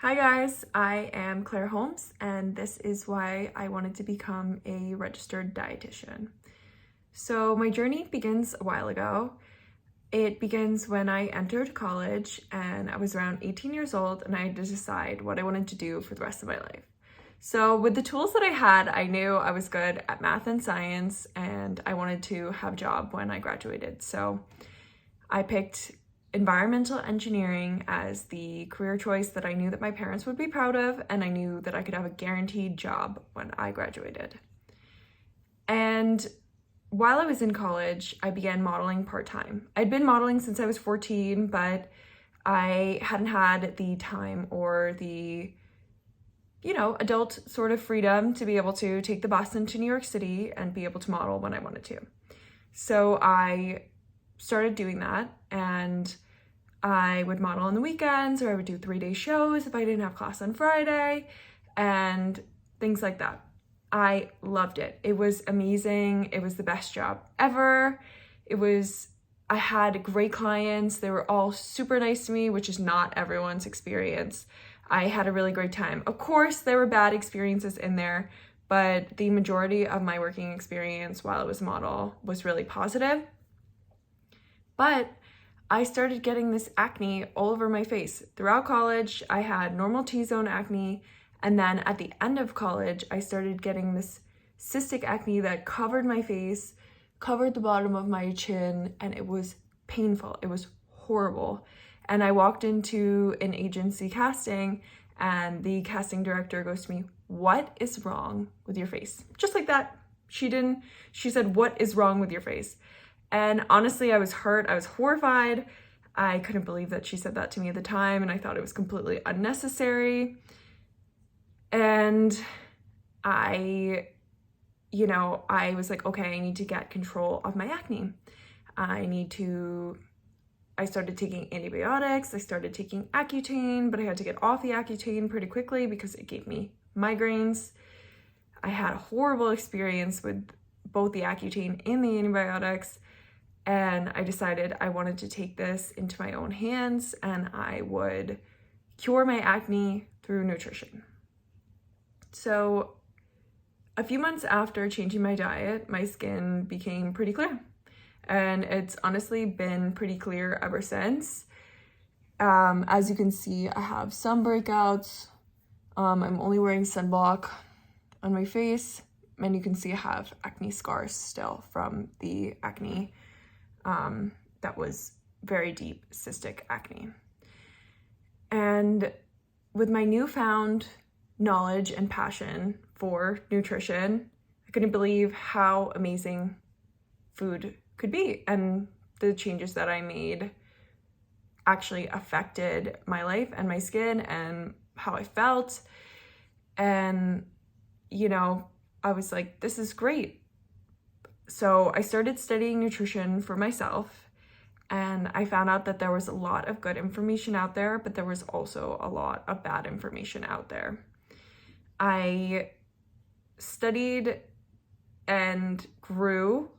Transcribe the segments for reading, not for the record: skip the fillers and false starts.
Hi guys, I am Claire Holmes and this is why I wanted to become a registered dietitian. So my journey begins a while ago. It begins when I entered college and I was around 18 years old and I had to decide what I wanted to do for the rest of my life. So with the tools that I had, I knew I was good at math and science and I wanted to have a job when I graduated. So I picked environmental engineering as the career choice that I knew that my parents would be proud of, and I knew that I could have a guaranteed job when I graduated. And while I was in college, I began modeling part-time. I'd been modeling since I was 14, but I hadn't had the time or the adult sort of freedom to be able to take the bus into New York City and be able to model when I wanted to. So I started doing that, and I would model on the weekends, or I would do 3-day shows if I didn't have class on Friday, and things like that. I loved it. It was amazing. It was the best job ever. I had great clients. They were all super nice to me, which is not everyone's experience. I had a really great time. Of course, there were bad experiences in there, but the majority of my working experience while I was a model was really positive. But I started getting this acne all over my face. Throughout college, I had normal T-zone acne, and then at the end of college, I started getting this cystic acne that covered my face, covered the bottom of my chin, and it was painful. It was horrible. And I walked into an agency casting, and the casting director goes to me, "What is wrong with your face?" Just like that. She said, "What is wrong with your face?" And honestly, I was hurt. I was horrified. I couldn't believe that she said that to me at the time, and I thought it was completely unnecessary. And I was like, okay, I need to get control of my acne. I started taking antibiotics. I started taking Accutane, but I had to get off the Accutane pretty quickly because it gave me migraines. I had a horrible experience with both the Accutane and the antibiotics. And I decided I wanted to take this into my own hands and I would cure my acne through nutrition. So a few months after changing my diet, my skin became pretty clear. And it's honestly been pretty clear ever since. As you can see, I have some breakouts. I'm only wearing sunblock on my face. And you can see I have acne scars still from the acne that was very deep cystic acne. And with my newfound knowledge and passion for nutrition, I couldn't believe how amazing food could be. And the changes that I made actually affected my life and my skin and how I felt. And, I was like, this is great. So I started studying nutrition for myself, and I found out that there was a lot of good information out there, but there was also a lot of bad information out there. I studied and grew,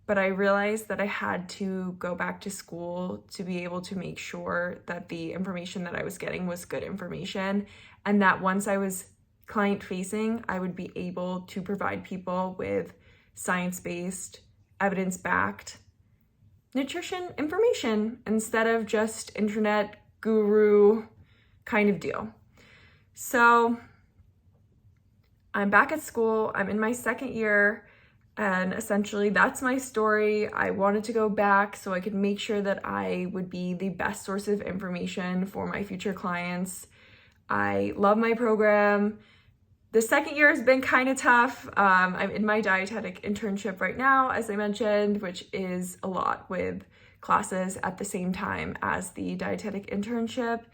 but I realized that I had to go back to school to be able to make sure that the information that I was getting was good information, and that once I was client-facing, I would be able to provide people with science-based, evidence-backed nutrition information instead of just internet guru kind of deal. So I'm back at school. I'm in my second year, and essentially that's my story. I wanted to go back so I could make sure that I would be the best source of information for my future clients. I love my program. The second year has been kind of tough. I'm in my dietetic internship right now, as I mentioned, which is a lot with classes at the same time as the dietetic internship.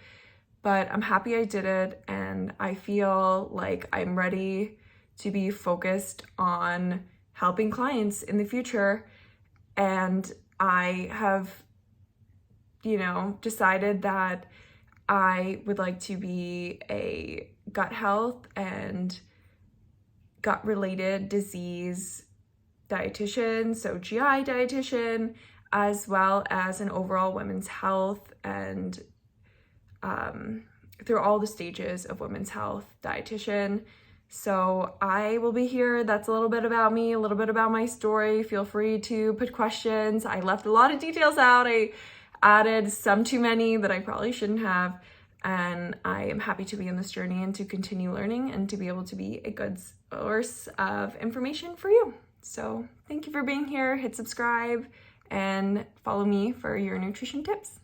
But I'm happy I did it, and I feel like I'm ready to be focused on helping clients in the future. And I have, decided that I would like to be a gut health and gut related disease dietitian, so GI dietitian, as well as an overall women's health and through all the stages of women's health dietitian. So I will be here. That's a little bit about me, a little bit about my story. Feel free to put questions. I left a lot of details out. I added some too many that I probably shouldn't have. And I am happy to be on this journey and to continue learning and to be able to be a good source of information for you. So thank you for being here. Hit subscribe and follow me for your nutrition tips.